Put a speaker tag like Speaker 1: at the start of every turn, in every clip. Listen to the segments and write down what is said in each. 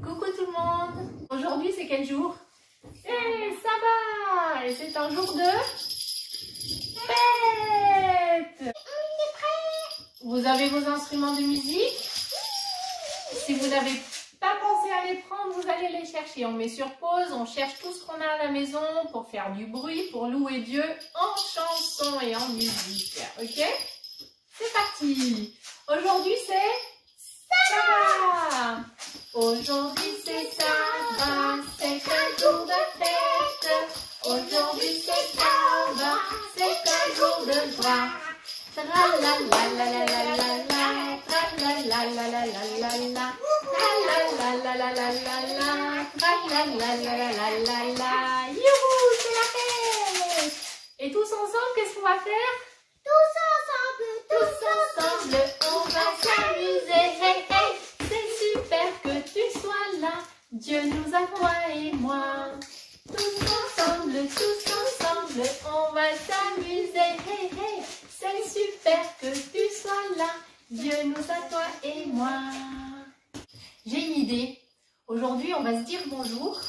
Speaker 1: Coucou tout le monde. Aujourd'hui c'est quel jour? C'est sabbat et c'est un jour de fête.
Speaker 2: On est prêt.
Speaker 1: Vous avez vos instruments de musique? Si vous n'avez pas pensé à les prendre, vous allez les chercher. On met sur pause, on cherche tout ce qu'on a à la maison pour faire du bruit, pour louer Dieu en chanson et en musique. Ok? C'est parti. Aujourd'hui c'est sabbat. Aujourd'hui c'est sabbat, c'est un jour de fête. Aujourd'hui c'est sabbat, c'est un jour de joie. Tra la la la la la la la, tra la la la la la la la, tra la la la la la la la, tra la la la la la la la. Youhou, c'est la fête. Et tous ensemble, qu'est-ce qu'on va faire? Tous ensemble, on va s'amuser. Hey, hey, c'est super que tu sois là. Dieu nous a, toi et moi. Tous ensemble, on va s'amuser. Hey, hey, c'est super que tu sois là. Dieu nous a, toi et moi. J'ai une idée. Aujourd'hui, on va se dire bonjour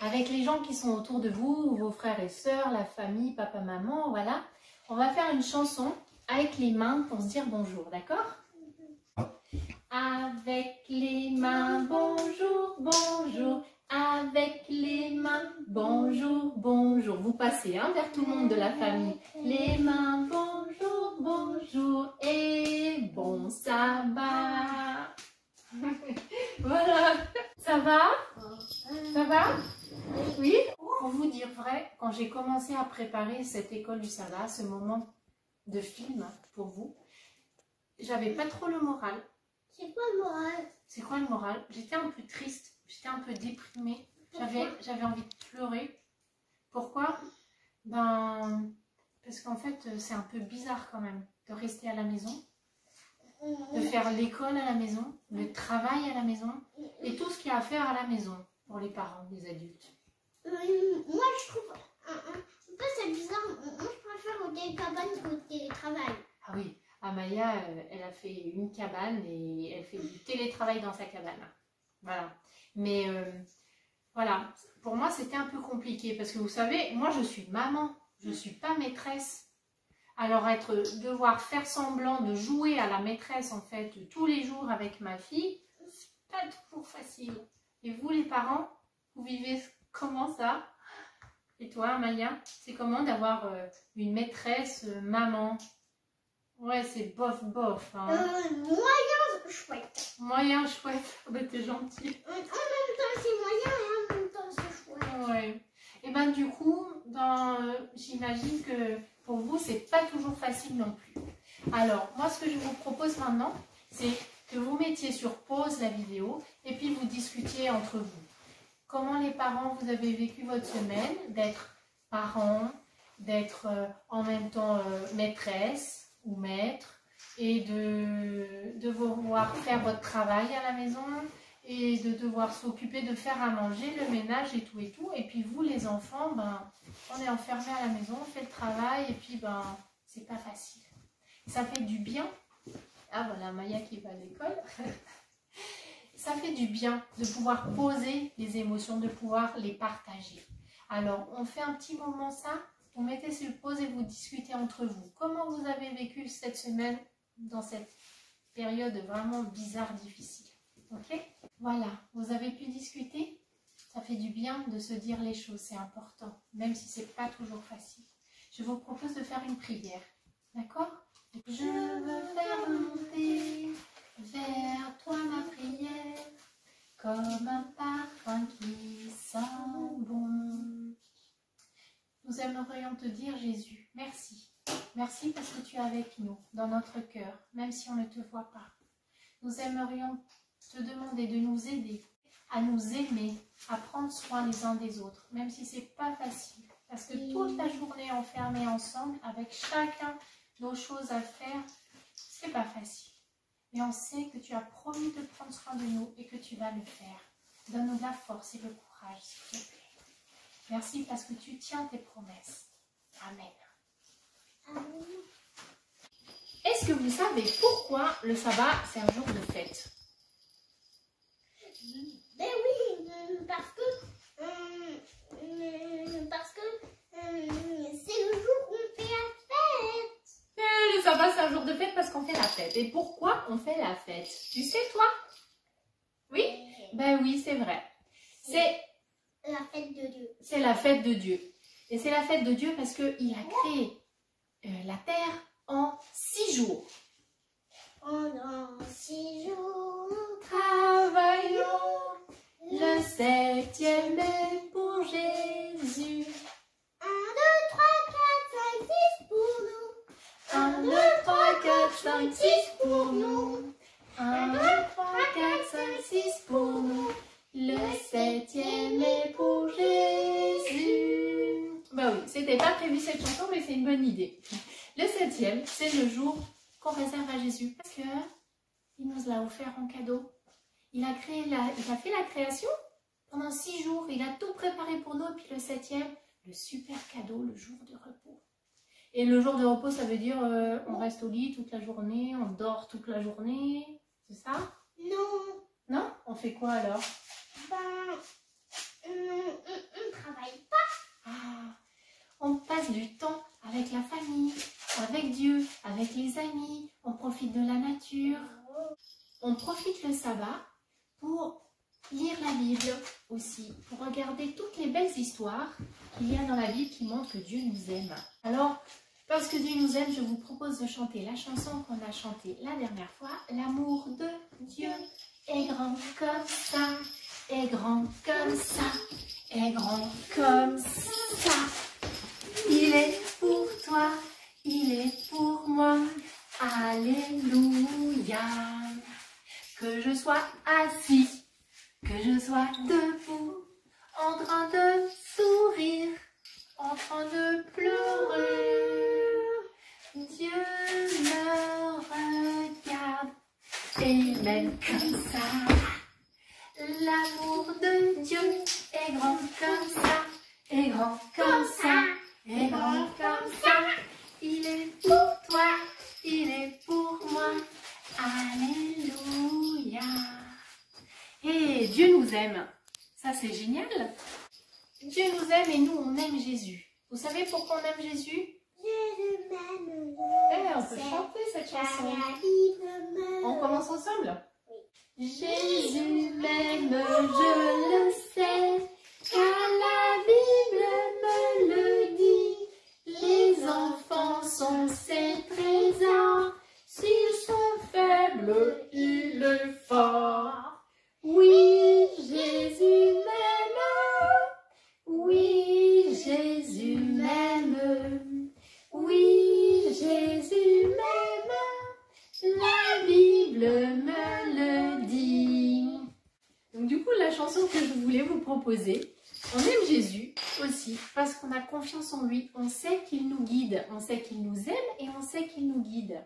Speaker 1: avec les gens qui sont autour de vous, vos frères et sœurs, la famille, papa, maman, voilà. On va faire une chanson avec les mains pour se dire bonjour, d'accord? Avec les mains, bonjour, bonjour. Avec les mains, bonjour, bonjour. Vous passez hein, vers tout le monde de la famille. Les mains, bonjour, bonjour. Et bon sabbat. Voilà. Ça va? Ça va? Oui? Pour vous dire vrai, quand j'ai commencé à préparer cette école du sabbat, ce moment de film pour vous, j'avais pas trop le moral.
Speaker 2: C'est quoi le moral?
Speaker 1: C'est quoi le moral? J'étais un peu triste, j'étais un peu déprimée, j'avais envie de pleurer. Pourquoi? Ben, parce qu'en fait, c'est un peu bizarre quand même de rester à la maison, de faire l'école à la maison, le travail à la maison et tout ce qu'il y a à faire à la maison pour les parents, les adultes.
Speaker 2: Moi, je trouve un peu c'est bizarre. Moi, je préfère au télécabane qu'au télétravail.
Speaker 1: Ah oui, Amaya, elle a fait une cabane et elle fait du télétravail dans sa cabane. Voilà. Mais voilà, pour moi, c'était un peu compliqué parce que vous savez, moi, je suis maman, je ne suis pas maîtresse. Alors, devoir faire semblant de jouer à la maîtresse, en fait, tous les jours avec ma fille, c'est pas toujours facile. Et vous, les parents, vous vivez comment ça? Et toi, Amaya, c'est comment d'avoir une maîtresse maman? Ouais, c'est bof bof. Hein.
Speaker 2: Moyen chouette.
Speaker 1: Moyen chouette. Oh, bah, t'es gentil.
Speaker 2: En même temps, c'est moyen et en même temps, c'est chouette.
Speaker 1: Ouais. Et ben du coup, j'imagine que pour vous, c'est pas toujours facile non plus. Alors, moi, ce que je vous propose maintenant, c'est que vous mettiez sur pause la vidéo et puis vous discutiez entre vous. Comment les parents, vous avez vécu votre semaine, d'être parents, d'être en même temps maîtresse ou maître et de devoir faire votre travail à la maison et de devoir s'occuper de faire à manger, le ménage et tout et tout. Et puis vous, les enfants, ben, on est enfermés à la maison, on fait le travail et puis ben, c'est pas facile. Ça fait du bien. Ah voilà, Maya qui va à l'école. Ça fait du bien de pouvoir poser les émotions, de pouvoir les partager. Alors, on fait un petit moment ça, vous mettez sur pause et vous discutez entre vous. Comment vous avez vécu cette semaine dans cette période vraiment bizarre, difficile. Ok? Voilà, vous avez pu discuter? Ça fait du bien de se dire les choses, c'est important, même si c'est pas toujours facile. Je vous propose de faire une prière, d'accord? Je veux faire monter vers toi ma prière, comme un parfum qui sent bon. Nous aimerions te dire, Jésus, merci. Merci parce que tu es avec nous, dans notre cœur, même si on ne te voit pas. Nous aimerions te demander de nous aider à nous aimer, à prendre soin les uns des autres, même si c'est pas facile. Parce que toute la journée enfermée ensemble, avec chacun nos choses à faire, c'est pas facile. Mais on sait que tu as promis de prendre soin de nous et que tu vas le faire. Donne-nous la force et le courage, s'il te plaît. Merci parce que tu tiens tes promesses. Amen.
Speaker 2: Amen.
Speaker 1: Est-ce que vous savez pourquoi le sabbat, c'est un jour de fête?
Speaker 2: Ben oui,
Speaker 1: papa, c'est un jour de fête parce qu'on fait la fête. Et pourquoi on fait la fête? Tu sais, toi? Oui? Ben oui, c'est vrai. C'est
Speaker 2: la fête de Dieu.
Speaker 1: C'est la fête de Dieu. Et c'est la fête de Dieu parce qu'il a créé la terre en 6 jours.
Speaker 2: Pendant 6 jours,
Speaker 1: Travaillons, le 7e est pour Jésus.
Speaker 2: 1, 2, 3, 4, 5, 6 pour nous.
Speaker 1: 1, 2, 3, 4, 5, 6 pour nous. 1, 2, 3, 4, 5, 6 pour nous. Le 7e est pour Jésus. Bah oui, c'était pas prévu cette chanson, mais c'est une bonne idée. Le 7e, c'est le jour qu'on réserve à Jésus. Parce que il nous l'a offert en cadeau. Il a fait la création pendant 6 jours. Il a tout préparé pour nous. Et puis le 7e, le super cadeau, le jour de repos. Et le jour de repos, ça veut dire on reste au lit toute la journée, on dort toute la journée. C'est ça?
Speaker 2: Non.
Speaker 1: Non? On fait quoi alors?
Speaker 2: Ben, on travaille pas.
Speaker 1: Ah, on passe du temps avec la famille, avec Dieu, avec les amis. On profite de la nature. On profite le sabbat pour lire la Bible aussi, pour regarder toutes les belles histoires qu'il y a dans la Bible qui montrent que Dieu nous aime. Alors, parce que Dieu nous aime, je vous propose de chanter la chanson qu'on a chantée la dernière fois. L'amour de Dieu est grand comme ça, est grand comme ça, est grand comme ça. Il est pour toi, il est pour moi. Alléluia. Que je sois assis, que je sois debout, en train de sourire, en train de pleurer. Dieu me regarde et m'aime comme ça. L'amour de Dieu est grand comme ça, est grand comme ça, est grand comme ça. Il est pour toi, il est pour moi. Alléluia. Et Dieu nous aime. Ça, c'est génial. Dieu nous aime et nous, on aime Jésus. Vous savez pourquoi on aime Jésus?
Speaker 2: Jésus m'aime.
Speaker 1: On peut chanter cette chanson.
Speaker 2: On
Speaker 1: On commence ensemble? Jésus m'aime, je le sais, car la Bible me le dit. Les enfants sont ses trésors, s'ils sont faibles, il est fort. Oui, Jésus m'aime, oui, Jésus m'aime, oui, Jésus m'aime, la Bible me le dit. Donc du coup, la chanson que je voulais vous proposer, on aime Jésus aussi parce qu'on a confiance en lui, on sait qu'il nous guide, on sait qu'il nous aime et on sait qu'il nous guide.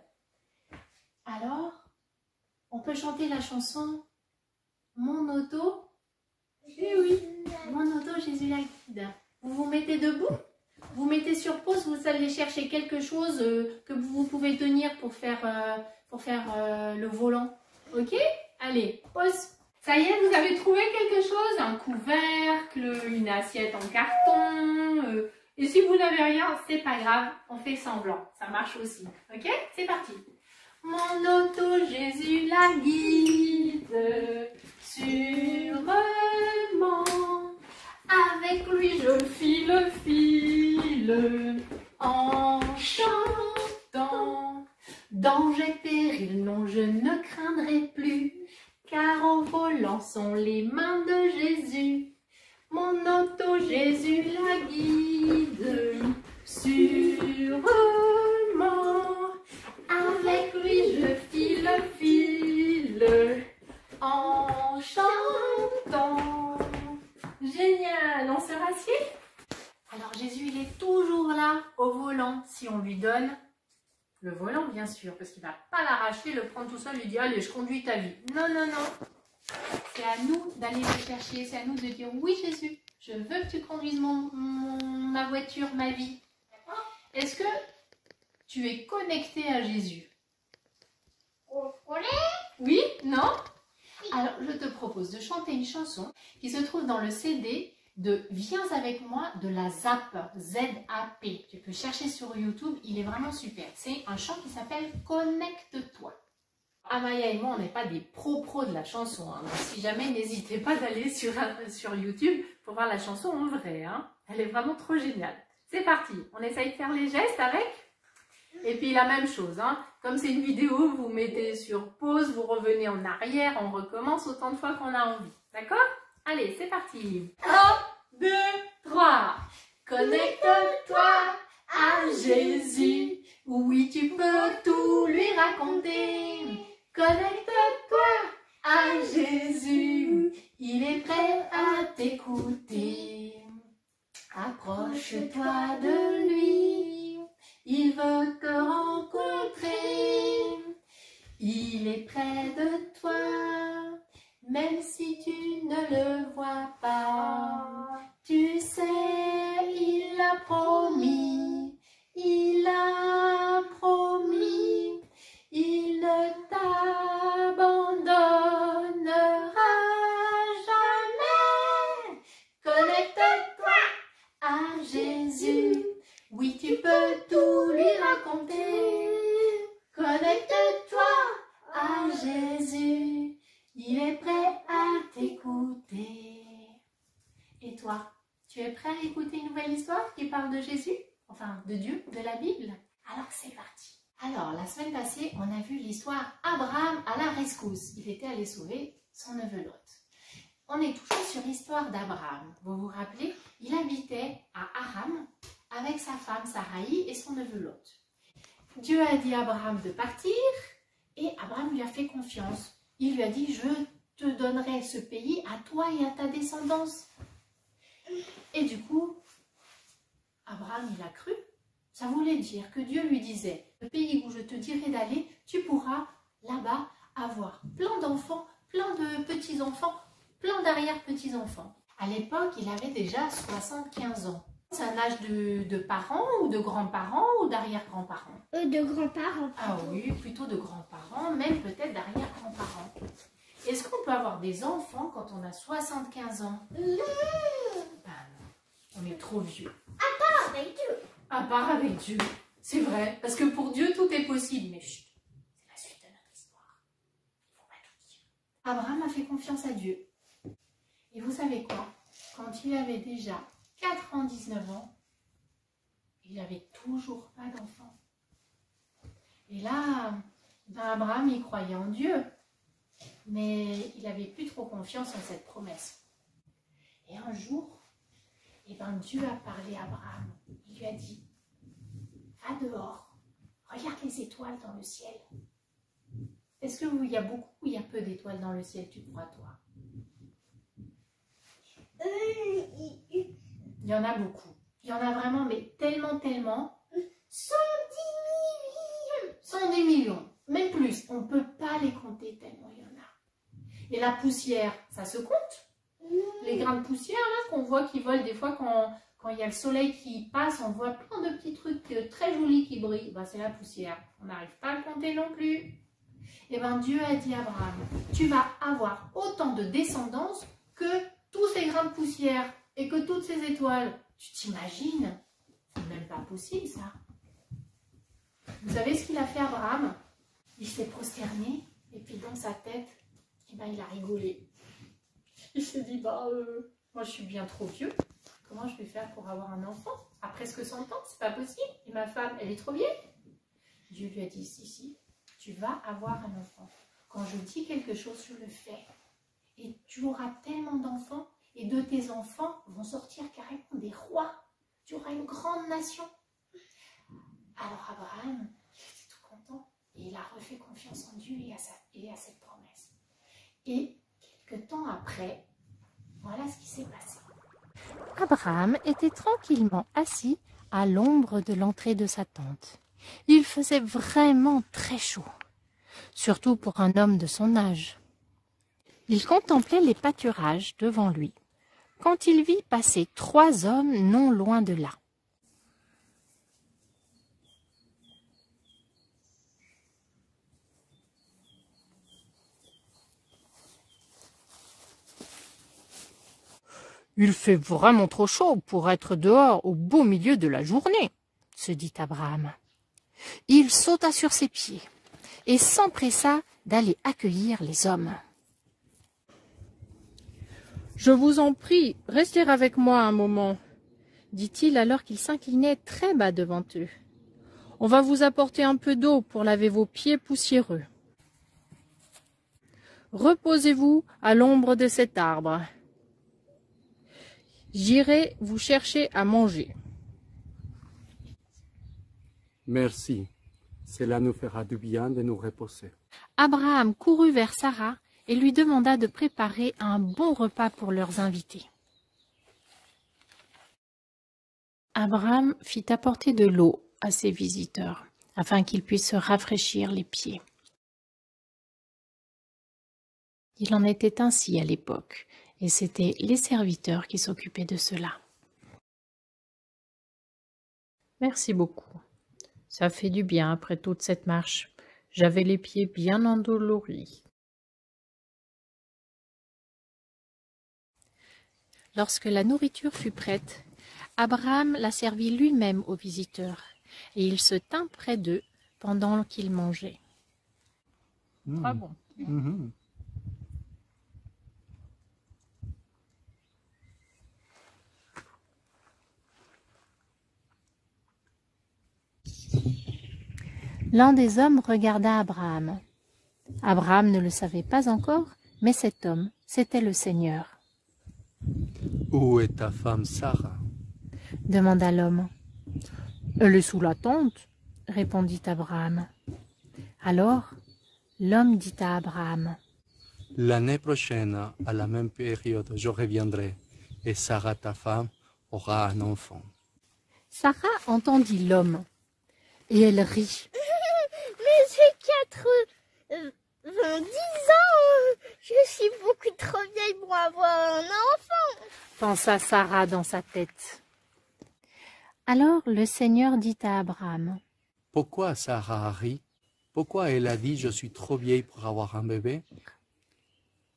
Speaker 1: Alors, on peut chanter la chanson Mon auto, eh oui, mon auto, Jésus la guide. Vous vous mettez debout, vous mettez sur pause, vous allez chercher quelque chose que vous pouvez tenir pour faire le volant. Ok? Allez, pause. Ça y est, vous avez trouvé quelque chose? Un couvercle, une assiette en carton. Et si vous n'avez rien, c'est pas grave, on fait semblant. Ça marche aussi. Ok? C'est parti. Mon auto, Jésus la guide sûrement. Avec lui, je file en chantant. Danger, péril, non, je ne craindrai plus. Car au volant sont les mains de Jésus. Mon auto, Jésus la guide sûrement. Avec lui, je file en chantant. Génial, on se rassied? Alors Jésus, il est toujours là au volant si on lui donne le volant, bien sûr, parce qu'il ne va pas l'arracher, le prendre tout seul, lui dire allez, je conduis ta vie. Non, non, non. C'est à nous d'aller le chercher, c'est à nous de dire oui Jésus, je veux que tu conduises ma voiture, ma vie. Est-ce que tu es connecté à Jésus? Oui? Non? Alors, je te propose de chanter une chanson qui se trouve dans le CD de Viens avec moi de la ZAP, Z-A-P. Tu peux chercher sur YouTube, il est vraiment super. C'est un chant qui s'appelle Connecte-toi. Amaya et moi, on n'est pas des pros de la chanson. Hein. Donc, si jamais, n'hésitez pas d'aller sur YouTube pour voir la chanson en vrai. Hein. Elle est vraiment trop géniale. C'est parti, on essaye de faire les gestes avec. Et puis la même chose, hein. Comme c'est une vidéo, vous mettez sur pause, vous revenez en arrière, on recommence autant de fois qu'on a envie. D'accord? Allez, c'est parti. 1, 2, 3. Connecte-toi à Jésus. Oui, tu peux tout lui raconter. Connecte-toi à Jésus. Il est prêt à t'écouter. Approche-toi de lui. Il veut te rencontrer. Il est près de toi. Même si tu ne le vois pas, tu sais, il a promis, il a promis, il ne t'abandonnera jamais. Connecte-toi à Jésus, oui, tu peux tout lui raconter. Connecte-toi à Jésus. Il est prêt à t'écouter. Et toi, tu es prêt à écouter une nouvelle histoire qui parle de Jésus? Enfin, de Dieu, de la Bible? Alors c'est parti. Alors, la semaine passée, on a vu l'histoire Abraham à la rescousse. Il était allé sauver son neveu Lot. On est toujours sur l'histoire d'Abraham. Vous vous rappelez? Il habitait à Aram avec sa femme Sarai et son neveu Lot. Dieu a dit à Abraham de partir et Abraham lui a fait confiance. Il lui a dit, je te donnerai ce pays à toi et à ta descendance. Et du coup, Abraham, il a cru. Ça voulait dire que Dieu lui disait, le pays où je te dirai d'aller, tu pourras là-bas avoir plein d'enfants, plein de petits-enfants, plein d'arrière-petits-enfants. À l'époque, il avait déjà 75 ans. C'est un âge de parents ou de grands-parents ou d'arrière-grands-parents?
Speaker 2: De grands-parents.
Speaker 1: Ah oui, plutôt de grands-parents, même peut-être d'arrière-grands-parents. Est-ce qu'on peut avoir des enfants quand on a 75 ans?
Speaker 2: Non.
Speaker 1: Ben non, on est trop vieux.
Speaker 2: À part avec Dieu.
Speaker 1: À part avec Dieu, c'est vrai. Parce que pour Dieu, tout est possible. Mais chut, c'est la suite de notre histoire. Il ne faut pas tout dire. Abraham a fait confiance à Dieu. Et vous savez quoi? Quand il avait déjà 99 ans, il n'avait toujours pas d'enfant. Et là, ben Abraham, il croyait en Dieu, mais il n'avait plus trop confiance en cette promesse. Et un jour, eh ben, Dieu a parlé à Abraham. Il lui a dit, va dehors, regarde les étoiles dans le ciel. Est-ce qu'il y a beaucoup ou il y a peu d'étoiles dans le ciel, tu crois, toi? Il y en a beaucoup. Il y en a vraiment, mais tellement. 110 millions. Même plus. On ne peut pas les compter tellement il y en a. Et la poussière, ça se compte? Les grains de poussière là qu'on voit qui volent des fois quand il y a le soleil qui passe, on voit plein de petits trucs très jolis qui brillent. Ben, c'est la poussière. On n'arrive pas à le compter non plus. Et bien Dieu a dit à Abraham, tu vas avoir autant de descendance que tous ces grains de poussière et que toutes ces étoiles. Tu t'imagines? C'est même pas possible ça. Vous savez ce qu'il a fait Abraham? Il s'est prosterné et puis dans sa tête, eh ben, il a rigolé. Il s'est dit, moi je suis bien trop vieux. Comment je vais faire pour avoir un enfant? À presque 100 ans, c'est pas possible. Et ma femme, elle est trop vieille. Dieu lui a dit, si, tu vas avoir un enfant. Quand je dis quelque chose, je le fais. Et tu auras tellement d'enfants. Et de tes enfants vont sortir carrément des rois. Tu auras une grande nation. Alors Abraham, il était tout content. Et il a refait confiance en Dieu et à cette promesse. Et quelques temps après, voilà ce qui s'est passé.
Speaker 3: Abraham était tranquillement assis à l'ombre de l'entrée de sa tente. Il faisait vraiment très chaud, surtout pour un homme de son âge. Il contemplait les pâturages devant lui, quand il vit passer 3 hommes non loin de là. Il fait vraiment trop chaud pour être dehors au beau milieu de la journée, se dit Abraham. Il sauta sur ses pieds et s'empressa d'aller accueillir les hommes. « Je vous en prie, restez avec moi un moment, » dit-il alors qu'il s'inclinait très bas devant eux. « On va vous apporter un peu d'eau pour laver vos pieds poussiéreux. Reposez-vous à l'ombre de cet arbre. J'irai vous chercher à manger. »
Speaker 4: Merci. Cela nous fera du bien de nous reposer.
Speaker 3: Abraham courut vers Sarah et lui demanda de préparer un bon repas pour leurs invités. Abraham fit apporter de l'eau à ses visiteurs, afin qu'ils puissent se rafraîchir les pieds. Il en était ainsi à l'époque, et c'étaient les serviteurs qui s'occupaient de cela. « Merci beaucoup. Ça fait du bien après toute cette marche. J'avais les pieds bien endoloris. » Lorsque la nourriture fut prête, Abraham la servit lui-même aux visiteurs, et il se tint près d'eux pendant qu'ils mangeaient. Très bon. L'un des hommes regarda Abraham. Abraham ne le savait pas encore, mais cet homme, c'était le Seigneur.
Speaker 4: « Où est ta femme Sarah ?»
Speaker 3: demanda l'homme. « Elle est sous la tente, » répondit Abraham. Alors, l'homme dit à Abraham,
Speaker 4: « L'année prochaine, à la même période, je reviendrai, et Sarah, ta femme, aura un enfant. »
Speaker 3: Sarah entendit l'homme, et elle rit.
Speaker 2: « Mais j'ai 90 ans, je suis beaucoup trop vieille pour avoir un enfant. »
Speaker 3: pensa Sarah dans sa tête. Alors le Seigneur dit à Abraham,
Speaker 4: « Pourquoi Sarah rit? Pourquoi elle a dit « je suis trop vieille pour avoir un bébé » ?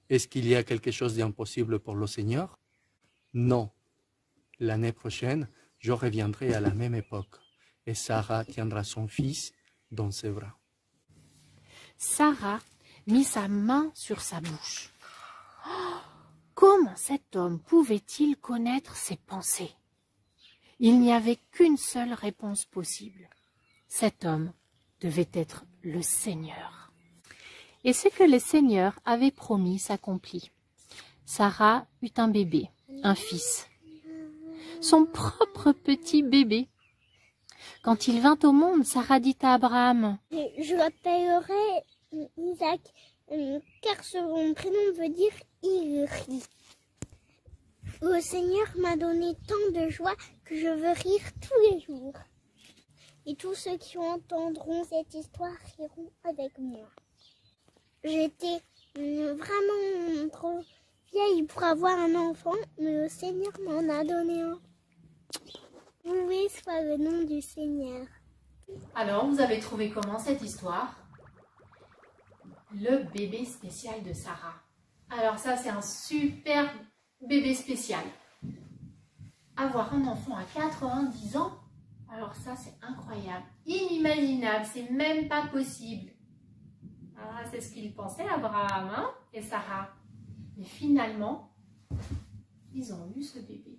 Speaker 4: Est-ce qu'il y a quelque chose d'impossible pour le Seigneur? Non. L'année prochaine, je reviendrai à la même époque, et Sarah tiendra son fils dans ses bras.
Speaker 3: Sarah mit sa main sur sa bouche. Oh, comment cet homme pouvait-il connaître ses pensées? Il n'y avait qu'une seule réponse possible. Cet homme devait être le Seigneur. Et ce que le Seigneur avait promis s'accomplit. Sarah eut un bébé, un fils. Son propre petit bébé. Quand il vint au monde, Sarah dit à Abraham, «
Speaker 2: Je l'appellerai Isaac, car son prénom veut dire « il rit ». Le Seigneur m'a donné tant de joie que je veux rire tous les jours. Et tous ceux qui entendront cette histoire riront avec moi. J'étais vraiment trop vieille pour avoir un enfant, mais le Seigneur m'en a donné un. Loué soit le nom du Seigneur.
Speaker 1: Alors, vous avez trouvé comment cette histoire? Le bébé spécial de Sarah. Alors ça, c'est un super bébé spécial. Avoir un enfant à 90 ans, alors ça, c'est incroyable. Inimaginable, c'est même pas possible. Ah, c'est ce qu'ils pensaient, Abraham, hein, et Sarah. Mais finalement, ils ont eu ce bébé.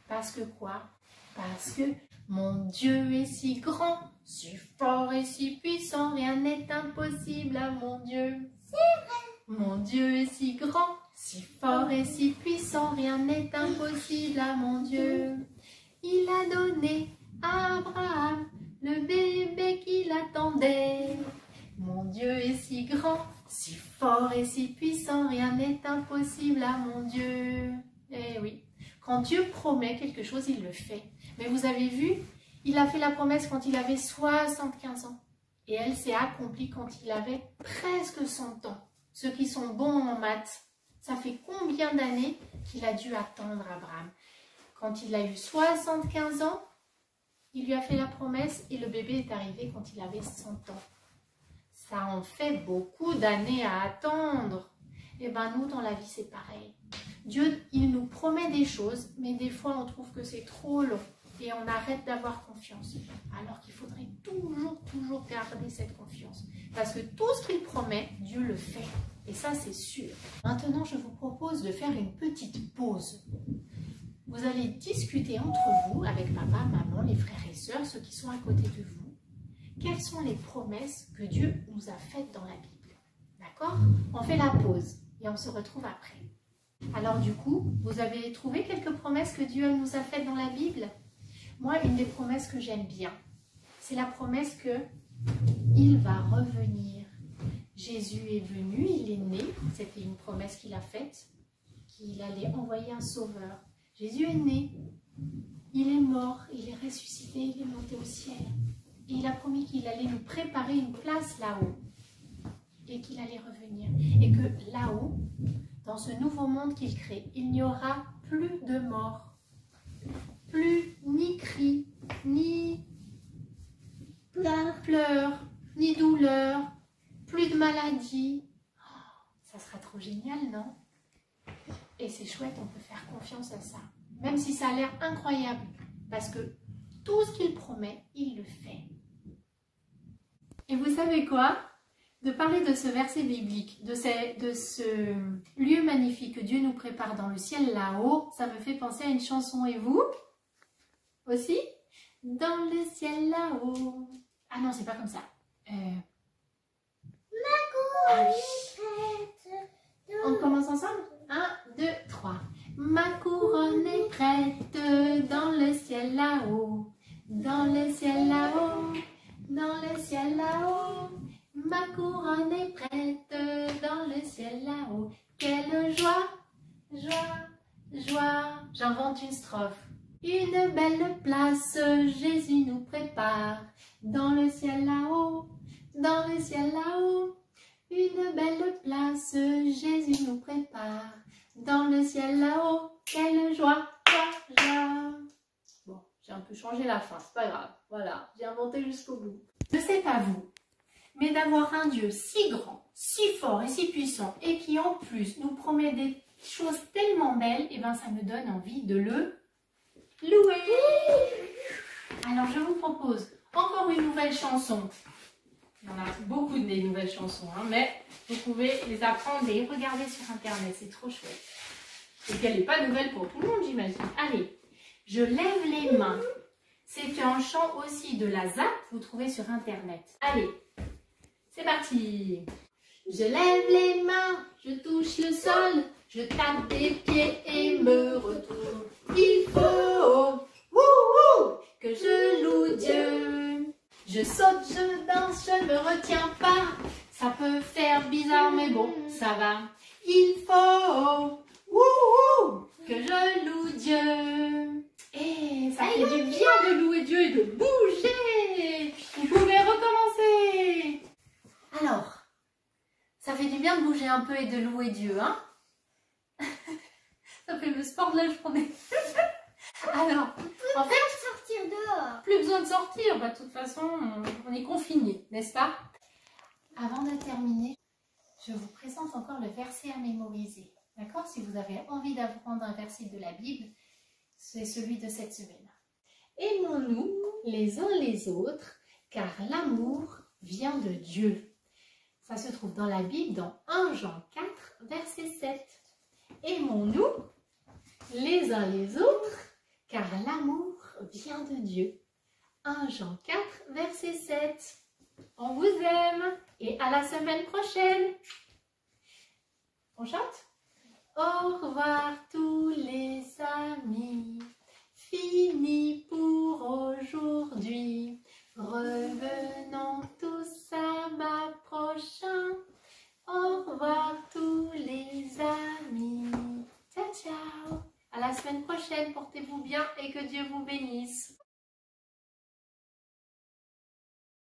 Speaker 1: Parce que quoi? Parce que mon Dieu est si grand, si fort et si puissant, rien n'est impossible à mon Dieu. C'est vrai. Mon Dieu est si grand, si fort et si puissant, rien n'est impossible à mon Dieu. Il a donné à Abraham le bébé qu'il attendait. Mon Dieu est si grand, si fort et si puissant, rien n'est impossible à mon Dieu. Eh oui, quand Dieu promet quelque chose, il le fait. Mais vous avez vu, il a fait la promesse quand il avait 75 ans. Et elle s'est accomplie quand il avait presque 100 ans. Ceux qui sont bons en maths, ça fait combien d'années qu'il a dû attendre Abraham? Quand il a eu 75 ans, il lui a fait la promesse et le bébé est arrivé quand il avait 100 ans. Ça en fait beaucoup d'années à attendre. Et bien nous, dans la vie, c'est pareil. Dieu, il nous promet des choses, mais des fois on trouve que c'est trop long et on arrête d'avoir confiance. Alors qu'il faudrait toujours garder cette confiance. Parce que tout ce qu'il promet, Dieu le fait. Et ça, c'est sûr. Maintenant, je vous propose de faire une petite pause. Vous allez discuter entre vous, avec papa, maman, les frères et sœurs, ceux qui sont à côté de vous. Quelles sont les promesses que Dieu nous a faites dans la Bible? D'accord? On fait la pause et on se retrouve après. Alors du coup, vous avez trouvé quelques promesses que Dieu nous a faites dans la Bible? Moi, une des promesses que j'aime bien, c'est la promesse que il va revenir. Jésus est venu, il est né, c'était une promesse qu'il a faite, qu'il allait envoyer un sauveur. Jésus est né, il est mort, il est ressuscité, il est monté au ciel. Et il a promis qu'il allait nous préparer une place là-haut et qu'il allait revenir. Et que là-haut, dans ce nouveau monde qu'il crée, il n'y aura plus de mort, plus ni cris, ni pleurs, ni douleurs, plus de maladies. Ça sera trop génial, non? Et c'est chouette, on peut faire confiance à ça. Même si ça a l'air incroyable, parce que tout ce qu'il promet, il le fait. Et vous savez quoi? De parler de ce verset biblique, de ce lieu magnifique que Dieu nous prépare dans le ciel là-haut, ça me fait penser à une chanson. Et vous? Aussi? Dans le ciel là-haut. Ah non, c'est pas comme ça. On commence ensemble? 1, 2, 3. Ma couronne est prête dans le ciel là-haut. Dans le ciel là-haut. Dans le ciel là-haut. Ma couronne est prête dans le ciel là-haut. Quelle joie, joie, joie. J'invente une strophe. Une belle place Jésus nous prépare dans le ciel là-haut, dans le ciel là-haut. Une belle place Jésus nous prépare dans le ciel là-haut. Quelle joie, joie, joie. Bon, j'ai un peu changé la fin, c'est pas grave. Voilà, j'ai inventé jusqu'au bout. Je sais pas vous, mais d'avoir un Dieu si grand, si fort et si puissant et qui en plus nous promet des choses tellement belles, et ben ça me donne envie de le louer. Alors je vous propose encore une nouvelle chanson. Il y en a beaucoup des nouvelles chansons, hein, mais vous pouvez les apprendre et les regarder sur internet, c'est trop chouette. Et qu'elle n'est pas nouvelle pour tout le monde, j'imagine. Allez, je lève les mains. C'est un chant aussi de la ZAP, vous trouvez sur internet. Allez, c'est parti. Je lève les mains, je touche le sol, je tape des pieds et me retourne. Il faut que je loue Dieu. Je saute, je danse, je me retiens pas. Ça peut faire bizarre, mais bon, ça va. Il faut que je loue Dieu. Et ça fait du bien de louer Dieu et de bouger. Vous pouvez recommencer. Alors, ça fait du bien de bouger un peu et de louer Dieu, hein? Ça fait le sport de la journée. Alors, en fait,
Speaker 2: sortir dehors.
Speaker 1: plus besoin de sortir. Bah, de toute façon, on est confinés, n'est-ce pas? Avant de terminer, je vous présente encore le verset à mémoriser. D'accord? Si vous avez envie d'apprendre un verset de la Bible, c'est celui de cette semaine. Aimons-nous les uns les autres, car l'amour vient de Dieu. Ça se trouve dans la Bible, dans 1 Jean 4, verset 7. Aimons-nous les uns les autres, car l'amour vient de Dieu. 1 Jean 4, verset 7. On vous aime et à la semaine prochaine. On chante? Au revoir tous les amis, fini pour aujourd'hui. Revenons tous à ma prochaine. Au revoir tous les amis. Ciao, ciao. À la semaine prochaine, portez-vous bien et que Dieu vous bénisse.